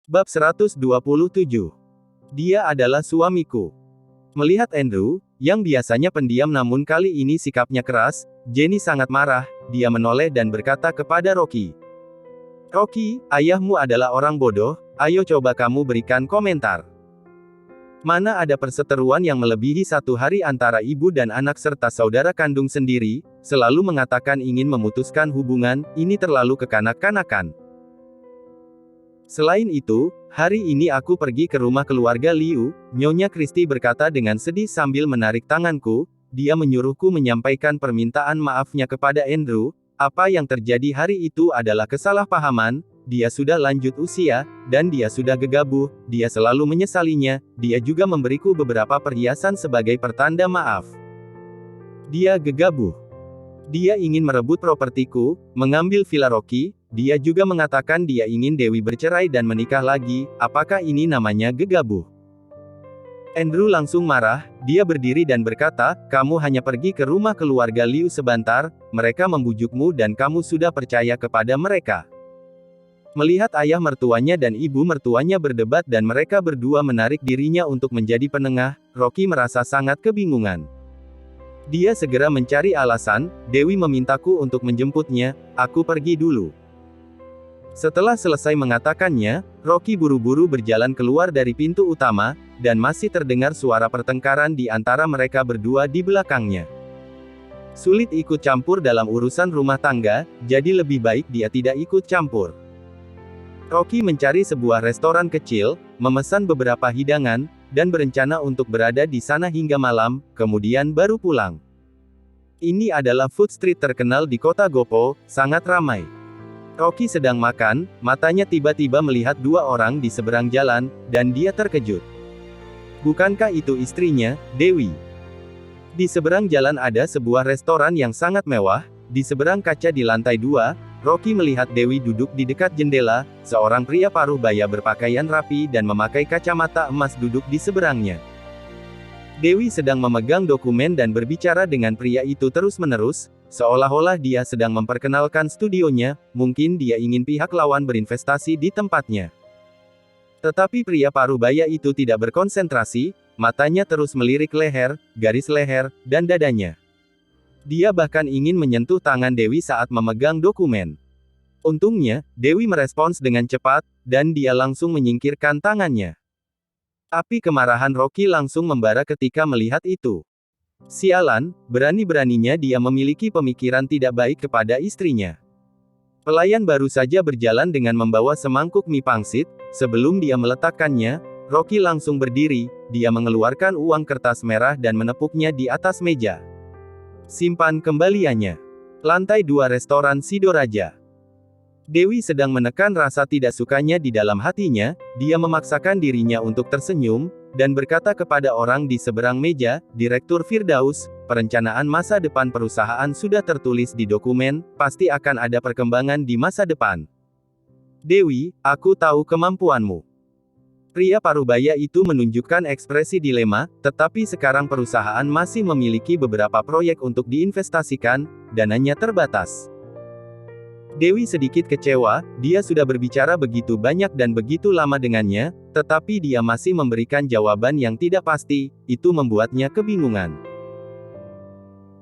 Bab 127. Dia adalah suamiku. Melihat Andrew, yang biasanya pendiam namun kali ini sikapnya keras, Jenny sangat marah. Dia menoleh dan berkata kepada Rocky. "Rocky, ayahmu adalah orang bodoh, ayo coba kamu berikan komentar. Mana ada perseteruan yang melebihi 1 hari antara ibu dan anak serta saudara kandung sendiri, selalu mengatakan ingin memutuskan hubungan, ini terlalu kekanak-kanakan. Selain itu, hari ini aku pergi ke rumah keluarga Liu," Nyonya Christie berkata dengan sedih sambil menarik tanganku. Dia menyuruhku menyampaikan permintaan maafnya kepada Andrew. Apa yang terjadi hari itu adalah kesalahpahaman. Dia sudah lanjut usia, dan dia sudah gegabah. Dia selalu menyesalinya. Dia juga memberiku beberapa perhiasan sebagai pertanda maaf. Dia gegabah. Dia ingin merebut propertiku, mengambil villa Rocky. Dia juga mengatakan dia ingin Dewi bercerai dan menikah lagi. Apakah ini namanya gegabah? Andrew langsung marah. Dia berdiri dan berkata, "Kamu hanya pergi ke rumah keluarga Liu sebentar, mereka membujukmu dan kamu sudah percaya kepada mereka." Melihat ayah mertuanya dan ibu mertuanya berdebat dan mereka berdua menarik dirinya untuk menjadi penengah, Rocky merasa sangat kebingungan. Dia segera mencari alasan. "Dewi memintaku untuk menjemputnya, aku pergi dulu." Setelah selesai mengatakannya, Rocky buru-buru berjalan keluar dari pintu utama, dan masih terdengar suara pertengkaran di antara mereka berdua di belakangnya. Sulit ikut campur dalam urusan rumah tangga, jadi lebih baik dia tidak ikut campur. Rocky mencari sebuah restoran kecil, memesan beberapa hidangan, dan berencana untuk berada di sana hingga malam, kemudian baru pulang. Ini adalah food street terkenal di kota Gopo, sangat ramai. Rocky sedang makan, matanya tiba-tiba melihat 2 orang di seberang jalan, dan dia terkejut. Bukankah itu istrinya, Dewi? Di seberang jalan ada sebuah restoran yang sangat mewah. Di seberang kaca di lantai 2, Rocky melihat Dewi duduk di dekat jendela. Seorang pria paruh baya berpakaian rapi dan memakai kacamata emas duduk di seberangnya. Dewi sedang memegang dokumen dan berbicara dengan pria itu terus-menerus, seolah-olah dia sedang memperkenalkan studionya. Mungkin dia ingin pihak lawan berinvestasi di tempatnya. Tetapi pria paruh baya itu tidak berkonsentrasi, matanya terus melirik leher, garis leher, dan dadanya. Dia bahkan ingin menyentuh tangan Dewi saat memegang dokumen. Untungnya, Dewi merespons dengan cepat, dan dia langsung menyingkirkan tangannya. Api kemarahan Rocky langsung membara ketika melihat itu. Sialan, berani-beraninya dia memiliki pemikiran tidak baik kepada istrinya. Pelayan baru saja berjalan dengan membawa semangkuk mie pangsit. Sebelum dia meletakkannya, Rocky langsung berdiri. Dia mengeluarkan uang kertas merah dan menepuknya di atas meja. "Simpan kembaliannya." Lantai 2 restoran Sidoraja. Dewi sedang menekan rasa tidak sukanya di dalam hatinya. Dia memaksakan dirinya untuk tersenyum, dan berkata kepada orang di seberang meja, "Direktur Firdaus, perencanaan masa depan perusahaan sudah tertulis di dokumen, pasti akan ada perkembangan di masa depan. Dewi, aku tahu kemampuanmu." Pria parubaya itu menunjukkan ekspresi dilema, tetapi sekarang perusahaan masih memiliki beberapa proyek untuk diinvestasikan, dananya terbatas. Dewi sedikit kecewa. Dia sudah berbicara begitu banyak dan begitu lama dengannya, tetapi dia masih memberikan jawaban yang tidak pasti. Itu membuatnya kebingungan.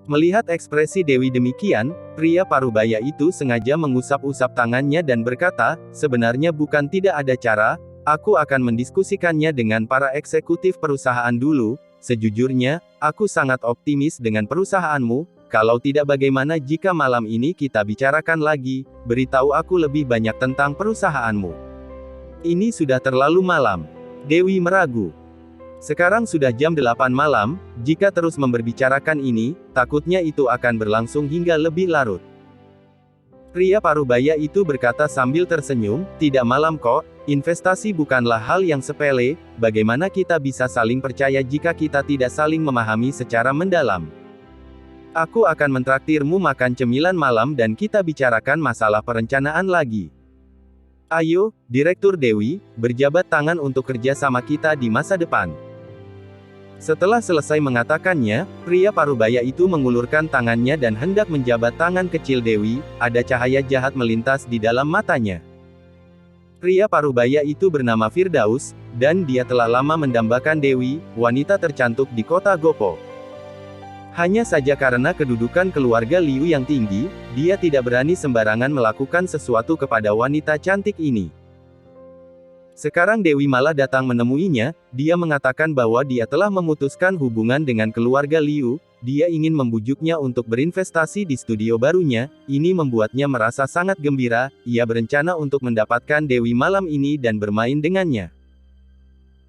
Melihat ekspresi Dewi demikian, pria parubaya itu sengaja mengusap-usap tangannya dan berkata, "Sebenarnya bukan tidak ada cara, aku akan mendiskusikannya dengan para eksekutif perusahaan dulu. Sejujurnya, aku sangat optimis dengan perusahaanmu. Kalau tidak, bagaimana jika malam ini kita bicarakan lagi, beritahu aku lebih banyak tentang perusahaanmu." "Ini sudah terlalu malam." Dewi meragu. "Sekarang sudah jam 8 malam, jika terus membicarakan ini, takutnya itu akan berlangsung hingga lebih larut." Pria parubaya itu berkata sambil tersenyum, "Tidak malam kok, investasi bukanlah hal yang sepele, bagaimana kita bisa saling percaya jika kita tidak saling memahami secara mendalam? Aku akan mentraktirmu makan cemilan malam dan kita bicarakan masalah perencanaan lagi. Ayo, Direktur Dewi, berjabat tangan untuk kerja sama kita di masa depan." Setelah selesai mengatakannya, pria parubaya itu mengulurkan tangannya dan hendak menjabat tangan kecil Dewi. Ada cahaya jahat melintas di dalam matanya. Pria parubaya itu bernama Firdaus, dan dia telah lama mendambakan Dewi, wanita tercantik di kota Gopo. Hanya saja karena kedudukan keluarga Liu yang tinggi, dia tidak berani sembarangan melakukan sesuatu kepada wanita cantik ini. Sekarang Dewi malah datang menemuinya, dia mengatakan bahwa dia telah memutuskan hubungan dengan keluarga Liu, dia ingin membujuknya untuk berinvestasi di studio barunya, ini membuatnya merasa sangat gembira, ia berencana untuk mendapatkan Dewi malam ini dan bermain dengannya.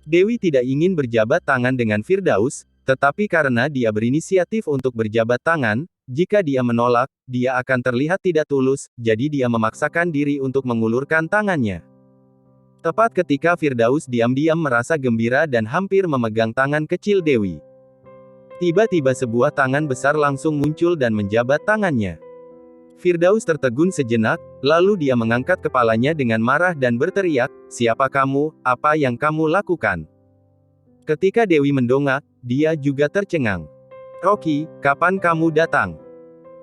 Dewi tidak ingin berjabat tangan dengan Firdaus, tetapi karena dia berinisiatif untuk berjabat tangan, jika dia menolak, dia akan terlihat tidak tulus, jadi dia memaksakan diri untuk mengulurkan tangannya. Tepat ketika Firdaus diam-diam merasa gembira dan hampir memegang tangan kecil Dewi. Tiba-tiba sebuah tangan besar langsung muncul dan menjabat tangannya. Firdaus tertegun sejenak, lalu dia mengangkat kepalanya dengan marah dan berteriak, "Siapa kamu? Apa yang kamu lakukan?" Ketika Dewi mendongak, dia juga tercengang. "Rocky, kapan kamu datang?"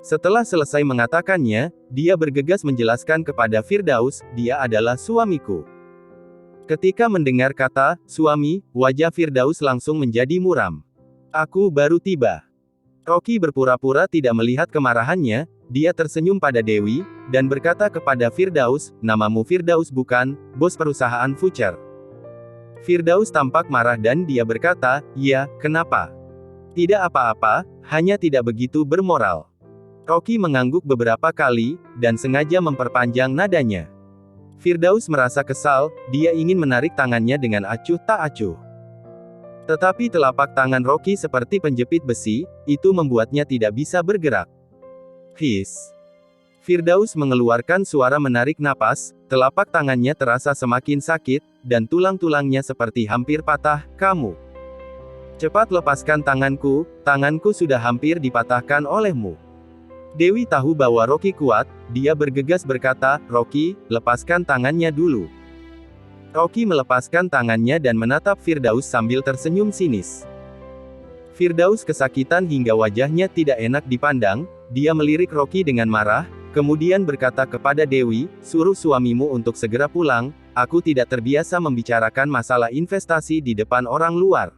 Setelah selesai mengatakannya, dia bergegas menjelaskan kepada Firdaus, "Dia adalah suamiku." Ketika mendengar kata "suami", wajah Firdaus langsung menjadi muram. "Aku baru tiba." Rocky berpura-pura tidak melihat kemarahannya, dia tersenyum pada Dewi, dan berkata kepada Firdaus, "Namamu Firdaus bukan, bos perusahaan Future?" Firdaus tampak marah dan dia berkata, "Ya, kenapa?" "Tidak apa-apa, hanya tidak begitu bermoral." Rocky mengangguk beberapa kali, dan sengaja memperpanjang nadanya. Firdaus merasa kesal, dia ingin menarik tangannya dengan acuh tak acuh. Tetapi telapak tangan Rocky seperti penjepit besi, itu membuatnya tidak bisa bergerak. "His." Firdaus mengeluarkan suara menarik napas, telapak tangannya terasa semakin sakit, dan tulang-tulangnya seperti hampir patah. "Kamu cepat lepaskan tanganku, tanganku sudah hampir dipatahkan olehmu." Dewi tahu bahwa Rocky kuat, dia bergegas berkata, "Rocky, lepaskan tangannya dulu." Rocky melepaskan tangannya dan menatap Firdaus sambil tersenyum sinis. Firdaus kesakitan hingga wajahnya tidak enak dipandang, dia melirik Rocky dengan marah, kemudian berkata kepada Dewi, "Suruh suamimu untuk segera pulang, aku tidak terbiasa membicarakan masalah investasi di depan orang luar."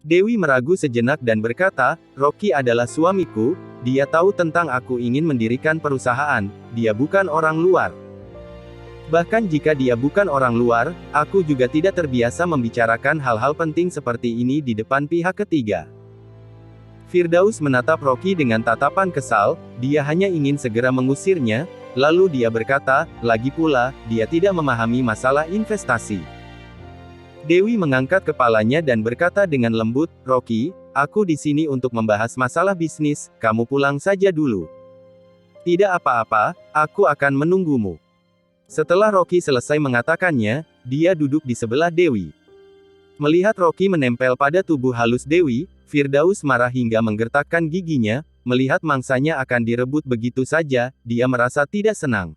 Dewi meragu sejenak dan berkata, "Rocky adalah suamiku, dia tahu tentang aku ingin mendirikan perusahaan, dia bukan orang luar. Bahkan jika dia bukan orang luar, aku juga tidak terbiasa membicarakan hal-hal penting seperti ini di depan pihak ketiga." Firdaus menatap Rocky dengan tatapan kesal, dia hanya ingin segera mengusirnya, lalu dia berkata, "Lagi pula, dia tidak memahami masalah investasi." Dewi mengangkat kepalanya dan berkata dengan lembut, "Rocky, aku di sini untuk membahas masalah bisnis, kamu pulang saja dulu." "Tidak apa-apa, aku akan menunggumu." Setelah Rocky selesai mengatakannya, dia duduk di sebelah Dewi. Melihat Rocky menempel pada tubuh halus Dewi, Firdaus marah hingga menggertakkan giginya, melihat mangsanya akan direbut begitu saja, dia merasa tidak senang.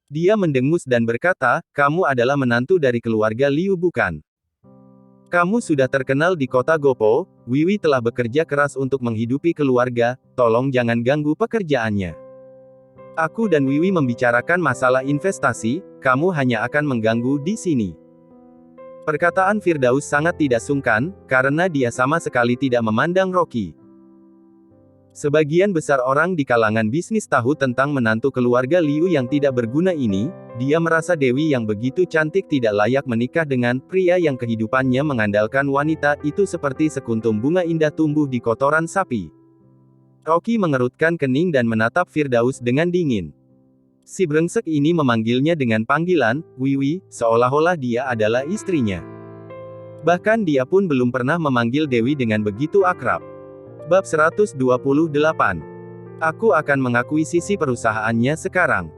Dia mendengus dan berkata, "Kamu adalah menantu dari keluarga Liu bukan? Kamu sudah terkenal di kota Gopo, Wiwi telah bekerja keras untuk menghidupi keluarga, tolong jangan ganggu pekerjaannya. Aku dan Wiwi membicarakan masalah investasi, kamu hanya akan mengganggu di sini." Perkataan Firdaus sangat tidak sungkan, karena dia sama sekali tidak memandang Rocky. Sebagian besar orang di kalangan bisnis tahu tentang menantu keluarga Liu yang tidak berguna ini, dia merasa Dewi yang begitu cantik tidak layak menikah dengan pria yang kehidupannya mengandalkan wanita, itu seperti sekuntum bunga indah tumbuh di kotoran sapi. Rocky mengerutkan kening dan menatap Firdaus dengan dingin. Si brengsek ini memanggilnya dengan panggilan, Wiwi, seolah-olah dia adalah istrinya. Bahkan dia pun belum pernah memanggil Dewi dengan begitu akrab. Bab 128. Aku akan mengakuisisi perusahaannya sekarang.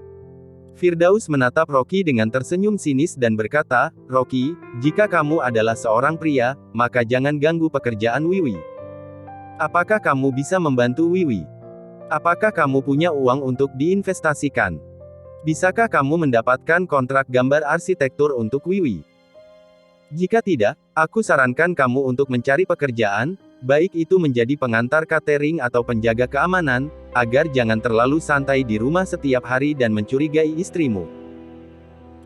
Firdaus menatap Rocky dengan tersenyum sinis dan berkata, "Rocky, jika kamu adalah seorang pria, maka jangan ganggu pekerjaan Wiwi. Apakah kamu bisa membantu Wiwi? Apakah kamu punya uang untuk diinvestasikan? Bisakah kamu mendapatkan kontrak gambar arsitektur untuk Wiwi? Jika tidak, aku sarankan kamu untuk mencari pekerjaan, baik itu menjadi pengantar catering atau penjaga keamanan, agar jangan terlalu santai di rumah setiap hari dan mencurigai istrimu."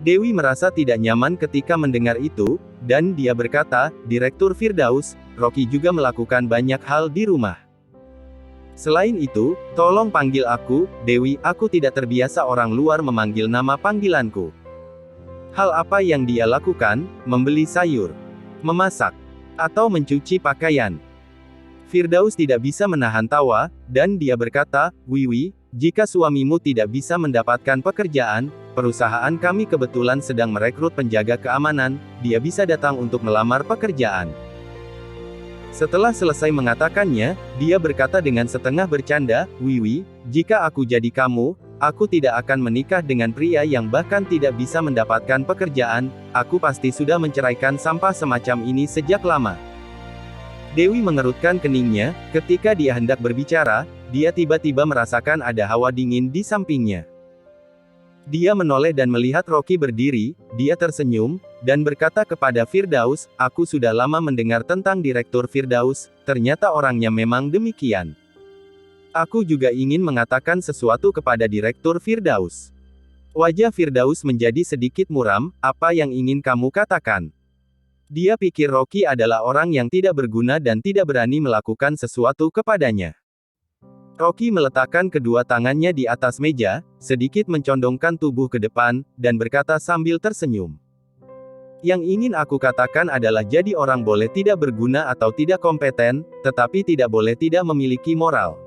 Dewi merasa tidak nyaman ketika mendengar itu, dan dia berkata, "Direktur Firdaus, Rocky juga melakukan banyak hal di rumah. Selain itu, tolong panggil aku, Dewi, aku tidak terbiasa orang luar memanggil nama panggilanku." Hal apa yang dia lakukan? Membeli sayur, memasak, atau mencuci pakaian. Firdaus tidak bisa menahan tawa, dan dia berkata, "Wiwi, jika suamimu tidak bisa mendapatkan pekerjaan, perusahaan kami kebetulan sedang merekrut penjaga keamanan, dia bisa datang untuk melamar pekerjaan." Setelah selesai mengatakannya, dia berkata dengan setengah bercanda, "Wiwi, jika aku jadi kamu, aku tidak akan menikah dengan pria yang bahkan tidak bisa mendapatkan pekerjaan, aku pasti sudah menceraikan sampah semacam ini sejak lama." Dewi mengerutkan keningnya, ketika dia hendak berbicara, dia tiba-tiba merasakan ada hawa dingin di sampingnya. Dia menoleh dan melihat Rocky berdiri, dia tersenyum, dan berkata kepada Firdaus, "Aku sudah lama mendengar tentang Direktur Firdaus, ternyata orangnya memang demikian. Aku juga ingin mengatakan sesuatu kepada Direktur Firdaus." Wajah Firdaus menjadi sedikit muram, "Apa yang ingin kamu katakan?" Dia pikir Rocky adalah orang yang tidak berguna dan tidak berani melakukan sesuatu kepadanya. Rocky meletakkan kedua tangannya di atas meja, sedikit mencondongkan tubuh ke depan, dan berkata sambil tersenyum. "Yang ingin aku katakan adalah jadi orang boleh tidak berguna atau tidak kompeten, tetapi tidak boleh tidak memiliki moral.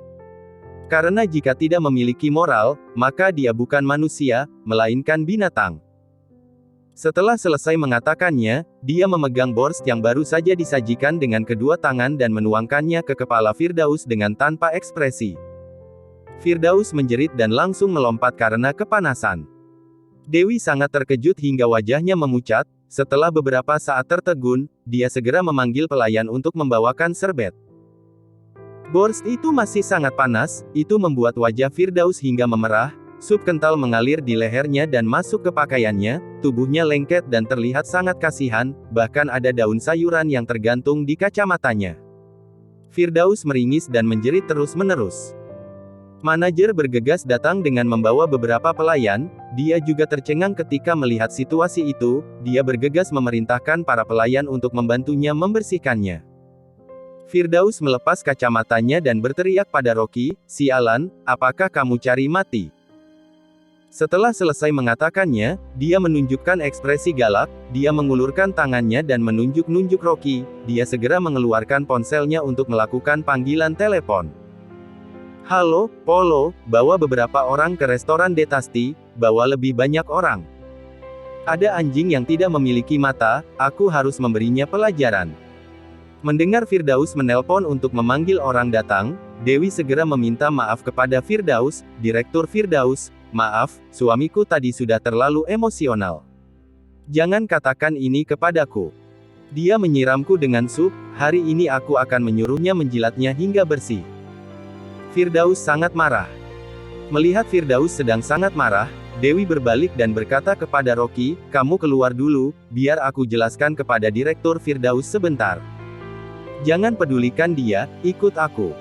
Karena jika tidak memiliki moral, maka dia bukan manusia, melainkan binatang." Setelah selesai mengatakannya, dia memegang bors yang baru saja disajikan dengan kedua tangan dan menuangkannya ke kepala Firdaus dengan tanpa ekspresi. Firdaus menjerit dan langsung melompat karena kepanasan. Dewi sangat terkejut hingga wajahnya memucat. Setelah beberapa saat tertegun, dia segera memanggil pelayan untuk membawakan serbet. Bors itu masih sangat panas, itu membuat wajah Firdaus hingga memerah. Sup kental mengalir di lehernya dan masuk ke pakaiannya, tubuhnya lengket dan terlihat sangat kasihan, bahkan ada daun sayuran yang tergantung di kacamatanya. Firdaus meringis dan menjerit terus-menerus. Manajer bergegas datang dengan membawa beberapa pelayan, dia juga tercengang ketika melihat situasi itu, dia bergegas memerintahkan para pelayan untuk membantunya membersihkannya. Firdaus melepas kacamatanya dan berteriak pada Rocky, "Sialan, apakah kamu cari mati?" Setelah selesai mengatakannya, dia menunjukkan ekspresi galak, dia mengulurkan tangannya dan menunjuk-nunjuk Rocky, dia segera mengeluarkan ponselnya untuk melakukan panggilan telepon. "Halo, Polo, bawa beberapa orang ke restoran Detasti, bawa lebih banyak orang. Ada anjing yang tidak memiliki mata, aku harus memberinya pelajaran." Mendengar Firdaus menelpon untuk memanggil orang datang, Dewi segera meminta maaf kepada Firdaus, "Direktur Firdaus, maaf, suamiku tadi sudah terlalu emosional. Jangan katakan ini kepadaku. Dia menyiramku dengan sup, hari ini aku akan menyuruhnya menjilatnya hingga bersih." Firdaus sangat marah. Melihat Firdaus sedang sangat marah, Dewi berbalik dan berkata kepada Rocky, "Kamu keluar dulu, biar aku jelaskan kepada Direktur Firdaus sebentar. Jangan pedulikan dia, ikut aku."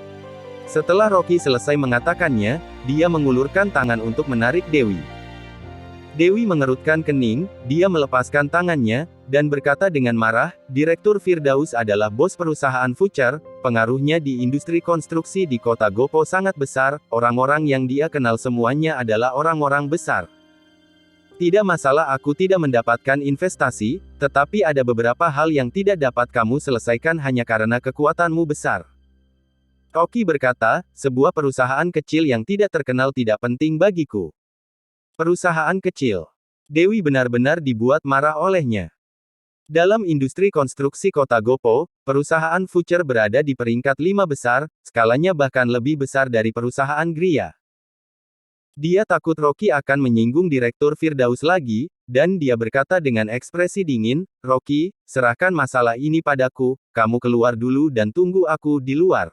Setelah Rocky selesai mengatakannya, dia mengulurkan tangan untuk menarik Dewi. Dewi mengerutkan kening, dia melepaskan tangannya, dan berkata dengan marah, "Direktur Firdaus adalah bos perusahaan voucher, pengaruhnya di industri konstruksi di kota Gopo sangat besar, orang-orang yang dia kenal semuanya adalah orang-orang besar. Tidak masalah aku tidak mendapatkan investasi, tetapi ada beberapa hal yang tidak dapat kamu selesaikan hanya karena kekuatanmu besar." Rocky berkata, "Sebuah perusahaan kecil yang tidak terkenal tidak penting bagiku." Perusahaan kecil. Dewi benar-benar dibuat marah olehnya. Dalam industri konstruksi kota Gopo, perusahaan voucher berada di peringkat 5 besar, skalanya bahkan lebih besar dari perusahaan Gria. Dia takut Rocky akan menyinggung Direktur Firdaus lagi, dan dia berkata dengan ekspresi dingin, "Rocky, serahkan masalah ini padaku, kamu keluar dulu dan tunggu aku di luar."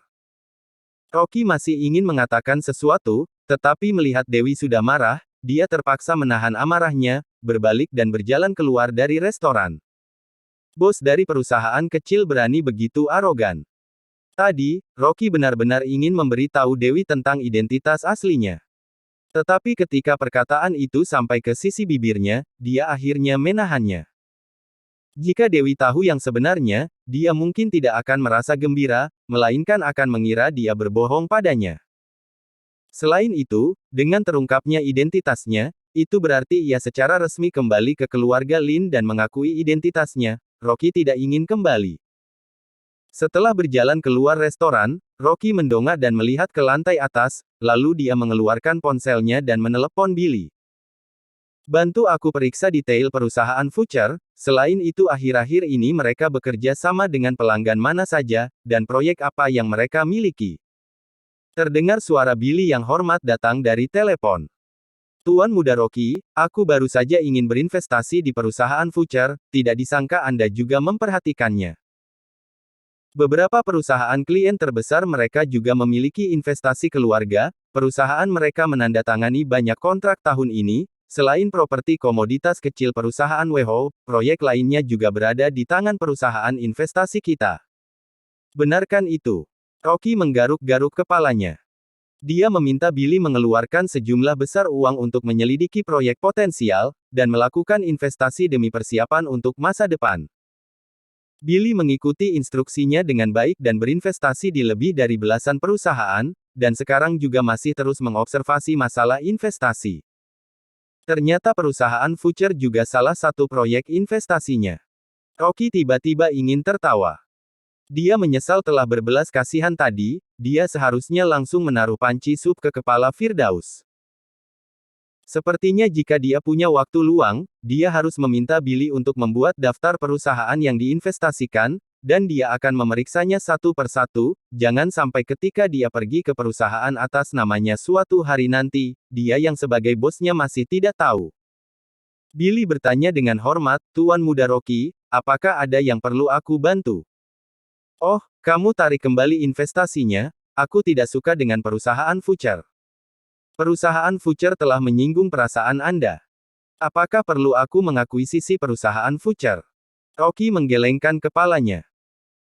Rocky masih ingin mengatakan sesuatu, tetapi melihat Dewi sudah marah, dia terpaksa menahan amarahnya, berbalik dan berjalan keluar dari restoran. Bos dari perusahaan kecil berani begitu arogan. Tadi, Rocky benar-benar ingin memberitahu Dewi tentang identitas aslinya. Tetapi ketika perkataan itu sampai ke sisi bibirnya, dia akhirnya menahannya. Jika Dewi tahu yang sebenarnya, dia mungkin tidak akan merasa gembira, melainkan akan mengira dia berbohong padanya. Selain itu, dengan terungkapnya identitasnya, itu berarti ia secara resmi kembali ke keluarga Lin dan mengakui identitasnya. Rocky tidak ingin kembali. Setelah berjalan keluar restoran, Rocky mendongak dan melihat ke lantai atas, lalu dia mengeluarkan ponselnya dan menelepon Billy. Bantu aku periksa detail perusahaan Future, selain itu akhir-akhir ini mereka bekerja sama dengan pelanggan mana saja, dan proyek apa yang mereka miliki. Terdengar suara Billy yang hormat datang dari telepon. Tuan Muda Rocky, aku baru saja ingin berinvestasi di perusahaan Future, tidak disangka Anda juga memperhatikannya. Beberapa perusahaan klien terbesar mereka juga memiliki investasi keluarga, perusahaan mereka menandatangani banyak kontrak tahun ini, selain properti komoditas kecil perusahaan WeHo, proyek lainnya juga berada di tangan perusahaan investasi kita. Benarkan itu? Rocky menggaruk-garuk kepalanya. Dia meminta Billy mengeluarkan sejumlah besar uang untuk menyelidiki proyek potensial, dan melakukan investasi demi persiapan untuk masa depan. Billy mengikuti instruksinya dengan baik dan berinvestasi di lebih dari belasan perusahaan, dan sekarang juga masih terus mengobservasi masalah investasi. Ternyata perusahaan Future juga salah satu proyek investasinya. Rocky tiba-tiba ingin tertawa. Dia menyesal telah berbelas kasihan tadi, dia seharusnya langsung menaruh panci sup ke kepala Firdaus. Sepertinya jika dia punya waktu luang, dia harus meminta Billy untuk membuat daftar perusahaan yang diinvestasikan, dan dia akan memeriksanya satu persatu, jangan sampai ketika dia pergi ke perusahaan atas namanya suatu hari nanti, dia yang sebagai bosnya masih tidak tahu. Billy bertanya dengan hormat, Tuan Muda Rocky, apakah ada yang perlu aku bantu? Oh, kamu tarik kembali investasinya, aku tidak suka dengan perusahaan Future. Perusahaan Future telah menyinggung perasaan Anda. Apakah perlu aku mengakuisisi perusahaan Future? Rocky menggelengkan kepalanya.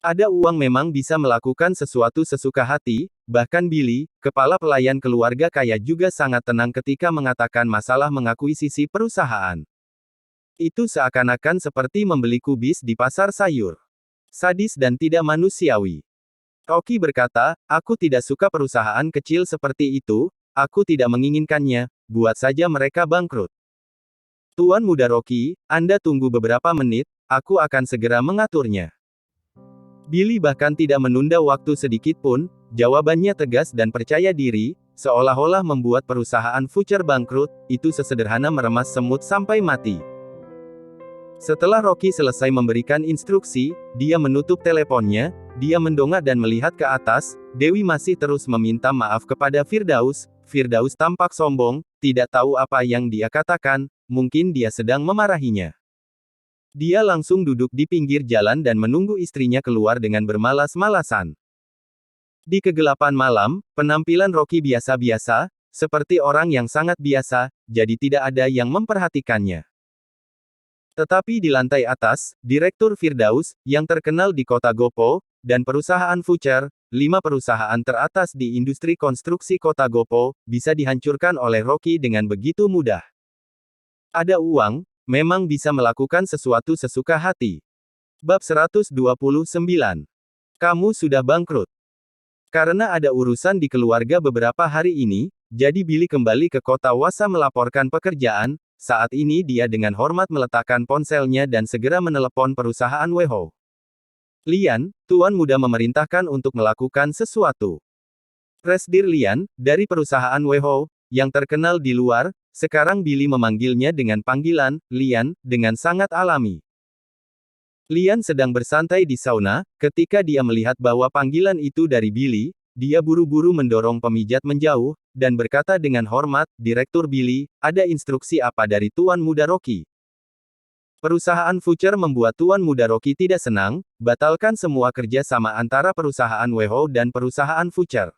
Ada uang memang bisa melakukan sesuatu sesuka hati, bahkan Billy, kepala pelayan keluarga kaya juga sangat tenang ketika mengatakan masalah mengakuisisi perusahaan. Itu seakan-akan seperti membeli kubis di pasar sayur. Sadis dan tidak manusiawi. Rocky berkata, aku tidak suka perusahaan kecil seperti itu, aku tidak menginginkannya, buat saja mereka bangkrut. Tuan Muda Rocky, Anda tunggu beberapa menit, aku akan segera mengaturnya. Billy bahkan tidak menunda waktu sedikit pun, jawabannya tegas dan percaya diri, seolah-olah membuat perusahaan Future bangkrut, itu sesederhana meremas semut sampai mati. Setelah Rocky selesai memberikan instruksi, dia menutup teleponnya, dia mendongak dan melihat ke atas, Dewi masih terus meminta maaf kepada Firdaus. Firdaus tampak sombong, tidak tahu apa yang dia katakan, mungkin dia sedang memarahinya. Dia langsung duduk di pinggir jalan dan menunggu istrinya keluar dengan bermalas-malasan. Di kegelapan malam, penampilan Rocky biasa-biasa, seperti orang yang sangat biasa, jadi tidak ada yang memperhatikannya. Tetapi di lantai atas, Direktur Firdaus, yang terkenal di kota Gopo, dan perusahaan Future, 5 perusahaan teratas di industri konstruksi kota Gopo, bisa dihancurkan oleh Rocky dengan begitu mudah. Ada uang, memang bisa melakukan sesuatu sesuka hati. Bab 129. Kamu sudah bangkrut. Karena ada urusan di keluarga beberapa hari ini, jadi Billy kembali ke kota Wasa melaporkan pekerjaan. Saat ini dia dengan hormat meletakkan ponselnya dan segera menelepon perusahaan WeHo. Lian, Tuan Muda memerintahkan untuk melakukan sesuatu. Presdir Lian, dari perusahaan WeHo, yang terkenal di luar, sekarang Billy memanggilnya dengan panggilan, Lian, dengan sangat alami. Lian sedang bersantai di sauna, ketika dia melihat bahwa panggilan itu dari Billy, dia buru-buru mendorong pemijat menjauh, dan berkata dengan hormat, Direktur Billy, ada instruksi apa dari Tuan Muda Rocky? Perusahaan Future membuat Tuan Muda Rocky tidak senang, batalkan semua kerja sama antara perusahaan WeHo dan perusahaan Future.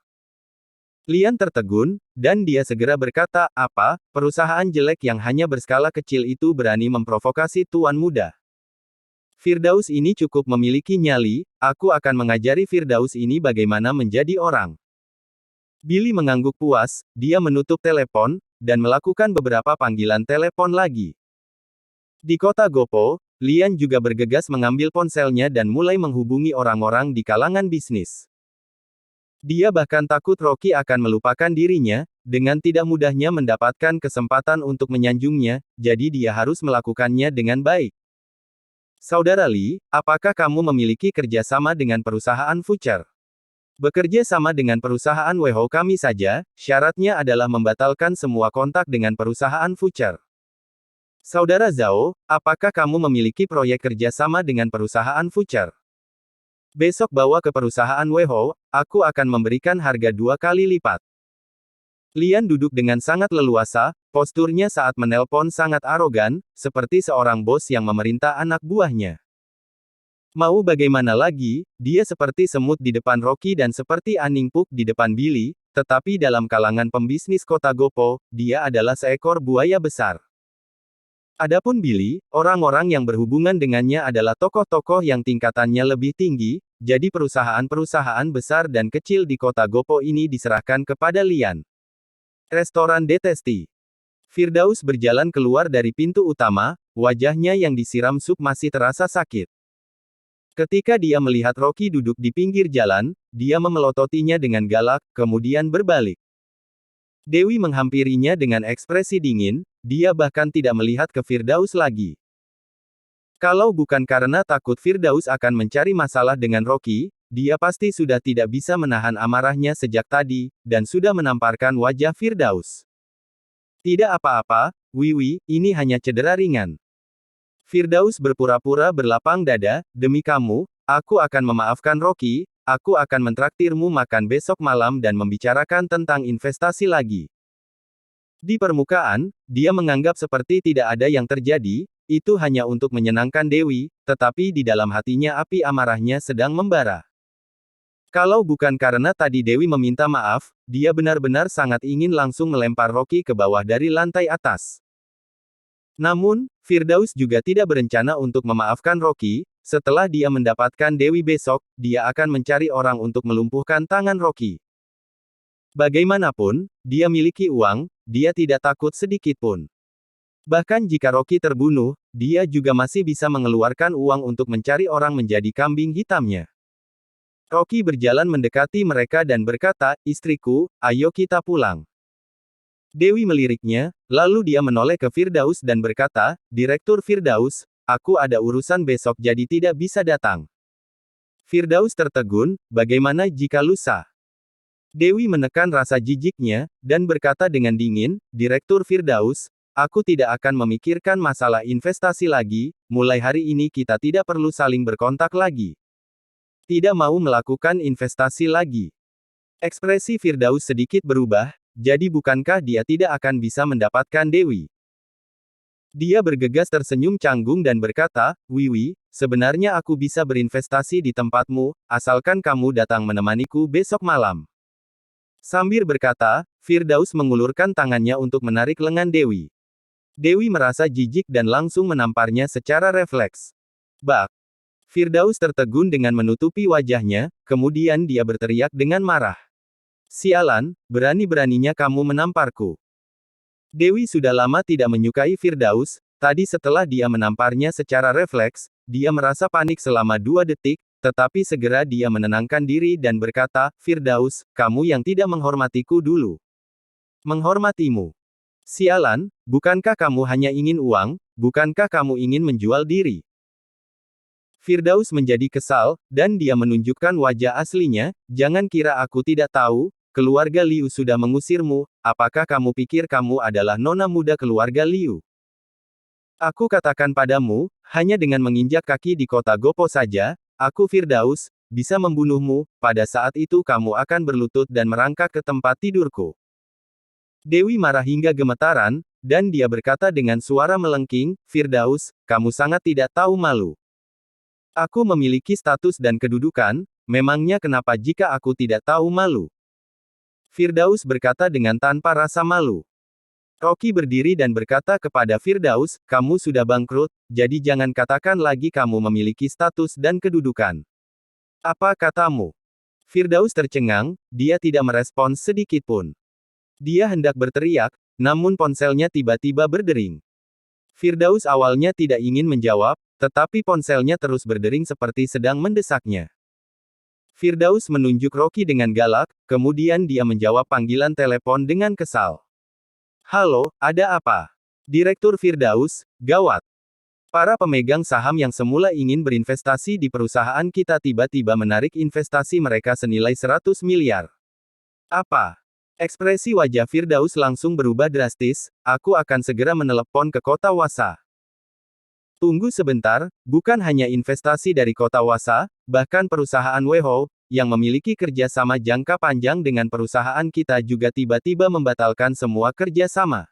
Lian tertegun, dan dia segera berkata, apa, perusahaan jelek yang hanya berskala kecil itu berani memprovokasi Tuan Muda? Firdaus ini cukup memiliki nyali, aku akan mengajari Firdaus ini bagaimana menjadi orang. Billy mengangguk puas, dia menutup telepon, dan melakukan beberapa panggilan telepon lagi. Di kota Gopo, Lian juga bergegas mengambil ponselnya dan mulai menghubungi orang-orang di kalangan bisnis. Dia bahkan takut Rocky akan melupakan dirinya, dengan tidak mudahnya mendapatkan kesempatan untuk menyanjungnya, jadi dia harus melakukannya dengan baik. Saudara Lee, apakah kamu memiliki kerjasama dengan perusahaan Future? Bekerja sama dengan perusahaan WHO kami saja, syaratnya adalah membatalkan semua kontak dengan perusahaan Future. Saudara Zhao, apakah kamu memiliki proyek kerjasama dengan perusahaan Future? Besok bawa ke perusahaan WHO, aku akan memberikan harga 2 kali lipat. Lian duduk dengan sangat leluasa, posturnya saat menelpon sangat arogan, seperti seorang bos yang memerintah anak buahnya. Mau bagaimana lagi, dia seperti semut di depan Rocky dan seperti Aning Puk di depan Billy, tetapi dalam kalangan pembisnis kota Gopo, dia adalah seekor buaya besar. Adapun Billy, orang-orang yang berhubungan dengannya adalah tokoh-tokoh yang tingkatannya lebih tinggi, jadi perusahaan-perusahaan besar dan kecil di kota Gopo ini diserahkan kepada Lian. Restoran Detesti. Firdaus berjalan keluar dari pintu utama, wajahnya yang disiram sup masih terasa sakit. Ketika dia melihat Rocky duduk di pinggir jalan, dia memelototinya dengan galak, kemudian berbalik. Dewi menghampirinya dengan ekspresi dingin, dia bahkan tidak melihat ke Firdaus lagi. Kalau bukan karena takut Firdaus akan mencari masalah dengan Rocky, dia pasti sudah tidak bisa menahan amarahnya sejak tadi, dan sudah menamparkan wajah Firdaus. Tidak apa-apa, Wiwi, ini hanya cedera ringan. Firdaus berpura-pura berlapang dada, demi kamu, aku akan memaafkan Rocky, aku akan mentraktirmu makan besok malam dan membicarakan tentang investasi lagi. Di permukaan, dia menganggap seperti tidak ada yang terjadi, itu hanya untuk menyenangkan Dewi, tetapi di dalam hatinya api amarahnya sedang membara. Kalau bukan karena tadi Dewi meminta maaf, dia benar-benar sangat ingin langsung melempar Rocky ke bawah dari lantai atas. Namun, Firdaus juga tidak berencana untuk memaafkan Rocky, setelah dia mendapatkan Dewi besok, dia akan mencari orang untuk melumpuhkan tangan Rocky. Bagaimanapun, dia miliki uang, dia tidak takut sedikit pun. Bahkan jika Rocky terbunuh, dia juga masih bisa mengeluarkan uang untuk mencari orang menjadi kambing hitamnya. Rocky berjalan mendekati mereka dan berkata, istriku, ayo kita pulang. Dewi meliriknya, lalu dia menoleh ke Firdaus dan berkata, Direktur Firdaus, aku ada urusan besok jadi tidak bisa datang. Firdaus tertegun, bagaimana jika lusa? Dewi menekan rasa jijiknya, dan berkata dengan dingin, Direktur Firdaus, aku tidak akan memikirkan masalah investasi lagi, mulai hari ini kita tidak perlu saling berkontak lagi. Tidak mau melakukan investasi lagi. Ekspresi Firdaus sedikit berubah, jadi bukankah dia tidak akan bisa mendapatkan Dewi? Dia bergegas tersenyum canggung dan berkata, Wiwi, sebenarnya aku bisa berinvestasi di tempatmu, asalkan kamu datang menemaniku besok malam. Sambil berkata, Firdaus mengulurkan tangannya untuk menarik lengan Dewi. Dewi merasa jijik dan langsung menamparnya secara refleks. Bak! Firdaus tertegun dengan menutupi wajahnya, kemudian dia berteriak dengan marah. Sialan, berani-beraninya kamu menamparku. Dewi sudah lama tidak menyukai Firdaus, tadi setelah dia menamparnya secara refleks, dia merasa panik selama 2 detik, tetapi segera dia menenangkan diri dan berkata, Firdaus, kamu yang tidak menghormatiku dulu. Menghormatimu. Sialan, bukankah kamu hanya ingin uang, bukankah kamu ingin menjual diri? Firdaus menjadi kesal, dan dia menunjukkan wajah aslinya, jangan kira aku tidak tahu, keluarga Liu sudah mengusirmu, apakah kamu pikir kamu adalah nona muda keluarga Liu? Aku katakan padamu, hanya dengan menginjak kaki di kota Gopo saja, aku Firdaus, bisa membunuhmu, pada saat itu kamu akan berlutut dan merangkak ke tempat tidurku. Dewi marah hingga gemetaran, dan dia berkata dengan suara melengking, Firdaus, kamu sangat tidak tahu malu. Aku memiliki status dan kedudukan, memangnya kenapa jika aku tidak tahu malu? Firdaus berkata dengan tanpa rasa malu. Rocky berdiri dan berkata kepada Firdaus, kamu sudah bangkrut, jadi jangan katakan lagi kamu memiliki status dan kedudukan. Apa katamu? Firdaus tercengang, dia tidak merespons sedikit pun. Dia hendak berteriak, namun ponselnya tiba-tiba berdering. Firdaus awalnya tidak ingin menjawab, tetapi ponselnya terus berdering seperti sedang mendesaknya. Firdaus menunjuk Rocky dengan galak, kemudian dia menjawab panggilan telepon dengan kesal. Halo, ada apa? Direktur Firdaus, gawat. Para pemegang saham yang semula ingin berinvestasi di perusahaan kita tiba-tiba menarik investasi mereka senilai 100 miliar. Apa? Ekspresi wajah Firdaus langsung berubah drastis, aku akan segera menelepon ke kota Wasa. Tunggu sebentar, bukan hanya investasi dari kota Wasa, bahkan perusahaan Weho, yang memiliki kerjasama jangka panjang dengan perusahaan kita juga tiba-tiba membatalkan semua kerjasama.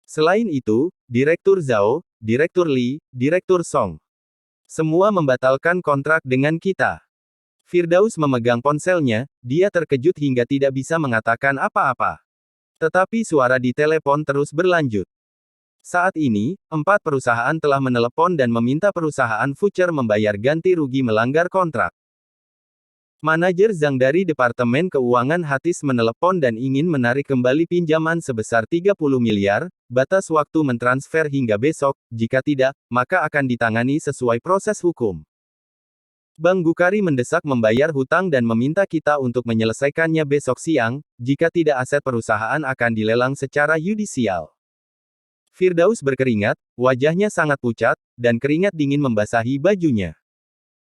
Selain itu, Direktur Zhao, Direktur Li, Direktur Song. Semua membatalkan kontrak dengan kita. Firdaus memegang ponselnya, dia terkejut hingga tidak bisa mengatakan apa-apa. Tetapi suara di telepon terus berlanjut. Saat ini, 4 perusahaan telah menelepon dan meminta perusahaan Future membayar ganti rugi melanggar kontrak. Manajer Zhang dari Departemen Keuangan Hatis menelepon dan ingin menarik kembali pinjaman sebesar 30 miliar, batas waktu mentransfer hingga besok, jika tidak, maka akan ditangani sesuai proses hukum. Bank Bukhari mendesak membayar hutang dan meminta kita untuk menyelesaikannya besok siang, jika tidak aset perusahaan akan dilelang secara yudisial. Firdaus berkeringat, wajahnya sangat pucat, dan keringat dingin membasahi bajunya.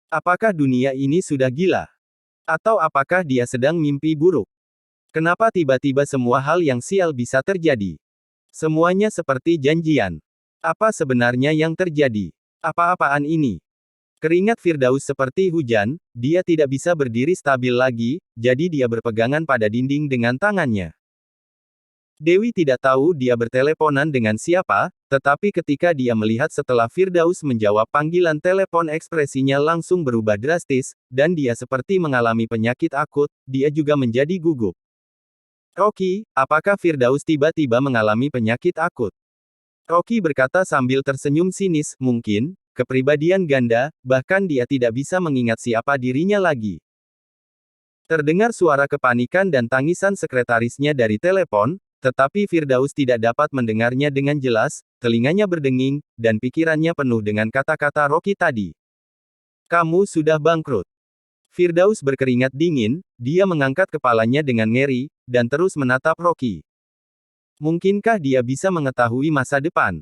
Apakah dunia ini sudah gila? Atau apakah dia sedang mimpi buruk? Kenapa tiba-tiba semua hal yang sial bisa terjadi? Semuanya seperti janjian. Apa sebenarnya yang terjadi? Apa-apaan ini? Keringat Firdaus seperti hujan, dia tidak bisa berdiri stabil lagi, jadi dia berpegangan pada dinding dengan tangannya. Dewi tidak tahu dia berteleponan dengan siapa, tetapi ketika dia melihat setelah Firdaus menjawab panggilan telepon ekspresinya langsung berubah drastis, dan dia seperti mengalami penyakit akut, dia juga menjadi gugup. Rocky, apakah Firdaus tiba-tiba mengalami penyakit akut? Rocky berkata sambil tersenyum sinis, mungkin, kepribadian ganda, bahkan dia tidak bisa mengingat siapa dirinya lagi. Terdengar suara kepanikan dan tangisan sekretarisnya dari telepon, tetapi Firdaus tidak dapat mendengarnya dengan jelas, telinganya berdenging, dan pikirannya penuh dengan kata-kata Rocky tadi. Kamu sudah bangkrut. Firdaus berkeringat dingin, dia mengangkat kepalanya dengan ngeri, dan terus menatap Rocky. Mungkinkah dia bisa mengetahui masa depan?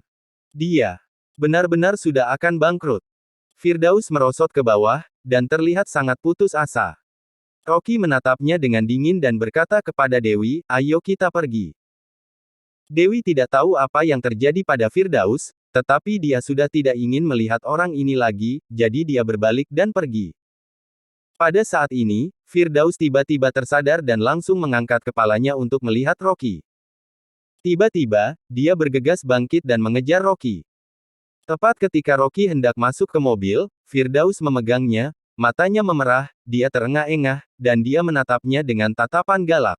Dia benar-benar sudah akan bangkrut. Firdaus merosot ke bawah, dan terlihat sangat putus asa. Rocky menatapnya dengan dingin dan berkata kepada Dewi, ayo kita pergi. Dewi tidak tahu apa yang terjadi pada Firdaus, tetapi dia sudah tidak ingin melihat orang ini lagi, jadi dia berbalik dan pergi. Pada saat ini, Firdaus tiba-tiba tersadar dan langsung mengangkat kepalanya untuk melihat Rocky. Tiba-tiba, dia bergegas bangkit dan mengejar Rocky. Tepat ketika Rocky hendak masuk ke mobil, Firdaus memegangnya, matanya memerah, dia terengah-engah, dan dia menatapnya dengan tatapan galak.